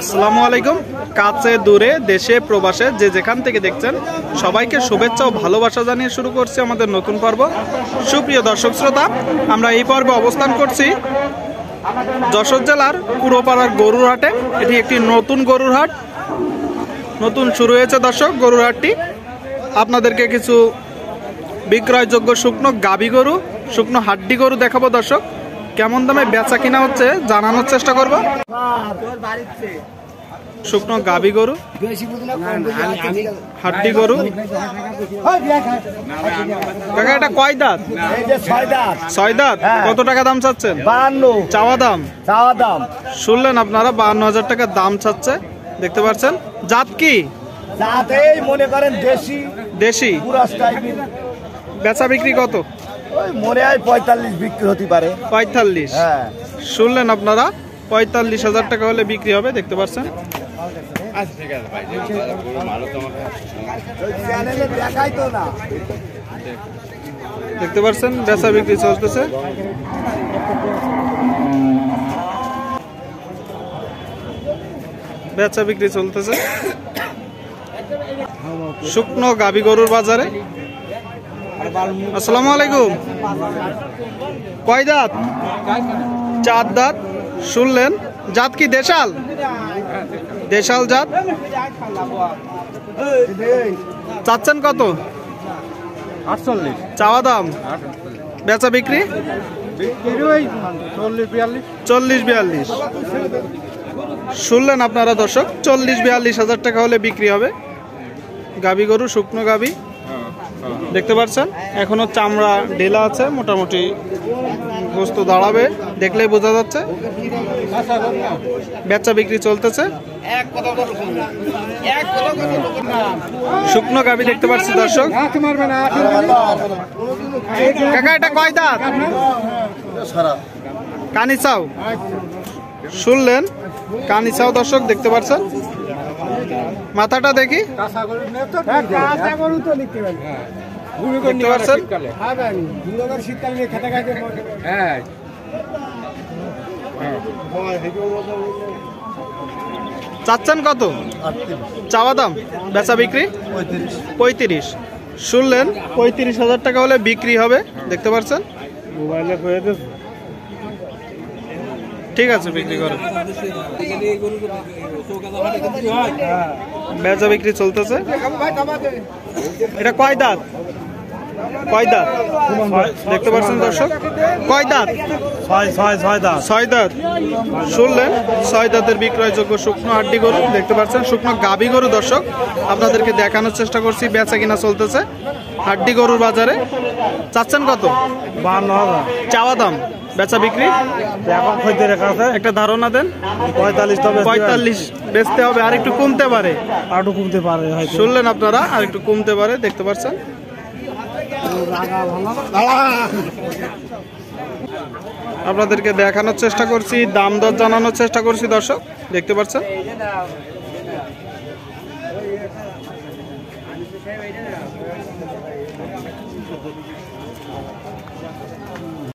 আসসালামু আলাইকুম। কাছে দূরে দেশে প্রবাসে যে যেখান থেকে দেখছেন সবাইকে শুভেচ্ছা ও ভালোবাসা জানিয়ে শুরু করছি আমাদের নতুন পর্ব। সুপ্রিয় দর্শক শ্রোতা, আমরা এই পর্বে অবস্থান করছি যশোর জেলার পুরোপাড়ার গরুর হাটে। এটি একটি নতুন গরুর হাট, নতুন শুরু হয়েছে দর্শক গরুর হাটটি। আপনাদেরকে কিছু বিক্রয়যোগ্য শুকনো গাভী গরু, শুকনো হাড্ডি গরু দেখাবো দর্শক। কেমন দামে বেচা কিনা হচ্ছে জানানোর চেষ্টা করব। শুকনো গাভী গরু, হাড্ডি গরু। কাকা এটা কয় দাঁত? ছয় দাঁত। কত টাকা দাম চাচ্ছেন? 52 চাওয়া দাম। শুনলেন আপনারা, 52,000 টাকা দাম চাচ্ছে। দেখতে পাচ্ছেন। জাত কি? জাতেই মনে করেন দেশি। দেশি। বেচা বিক্রি কত? মনে হয় 45 বিক্রি হতে পারে। 45। হ্যাঁ, শুনলেন আপনারা, 45,000 টাকা হলে বিক্রি হবে। দেখতে পাচ্ছেন। দেখতে পাচ্ছেন বেচা বিক্রি চলতেছে। বেচা বিক্রি চলতেছে শুকনো গাভী গরুর বাজারে। আসসালামু আলাইকুম। কয় দাঁত? 4 দাঁত। শুনলেন। জাত কি? দেশাল। দেশাল জাত। চাচ্ছেন কত? 48। চাওয়া দাম। বেচা বিক্রি 40-42। শুনলেন আপনারা দর্শক, 40-42,000 টাকা হলে বিক্রি হবে গাভী গরু, শুকনো গাভী। দেখতে পাচ্ছেন এখনো চামড়া ঢেলা আছে, মোটামুটি গোস্ত দাঁড়াবে, দেখলেই বোঝা যাচ্ছে। বেচা বিক্রি চলতেছে। শুকনো গাভী দেখতে পাচ্ছি দর্শক। কাকা এটা কয় দাঁত? কানিচাও। শুনলেন, কানিচাও দর্শক দেখতে পাচ্ছেন। মাথাটা দেখি। দেখতে পাচ্ছেন। চাচ্ছেন কত? চাওয়া দাম। বেচা বিক্রি 35। শুনলেন, 35,000 টাকা হলে বিক্রি হবে। দেখতে পাচ্ছেন। ঠিক আছে, বিক্রি করেন। বেচা বিক্রি চলতেছে। এটা কয় দাঁত? কয় দাঁত? দেখতে পাচ্ছেন দর্শক, কয় দাঁত? 6 দাঁত। শুনলেন, 6 দাঁতের বিক্রয়যোগ্য শুকনো হাড্ডি গরু দেখতে পাচ্ছেন। শুকনো গাভী গরু দর্শক আপনাদেরকে দেখানোর চেষ্টা করছি। বেচা কিনা চলতেছে হাড্ডি গরুর বাজারে। চাচ্ছেন কত? 52,000 চাওয়া দাম। বেচা বিক্রি একটা ধারণা দেন। 45 বেচতে হবে। আর একটু কমতে পারে। শুনলেন আপনারা, আর একটু কমতে পারে। দেখতে পাচ্ছেন। আপনাদেরকে দেখানোর চেষ্টা করছি, দাম দর জানানোর চেষ্টা করছি দর্শক। দেখতে পাচ্ছেন।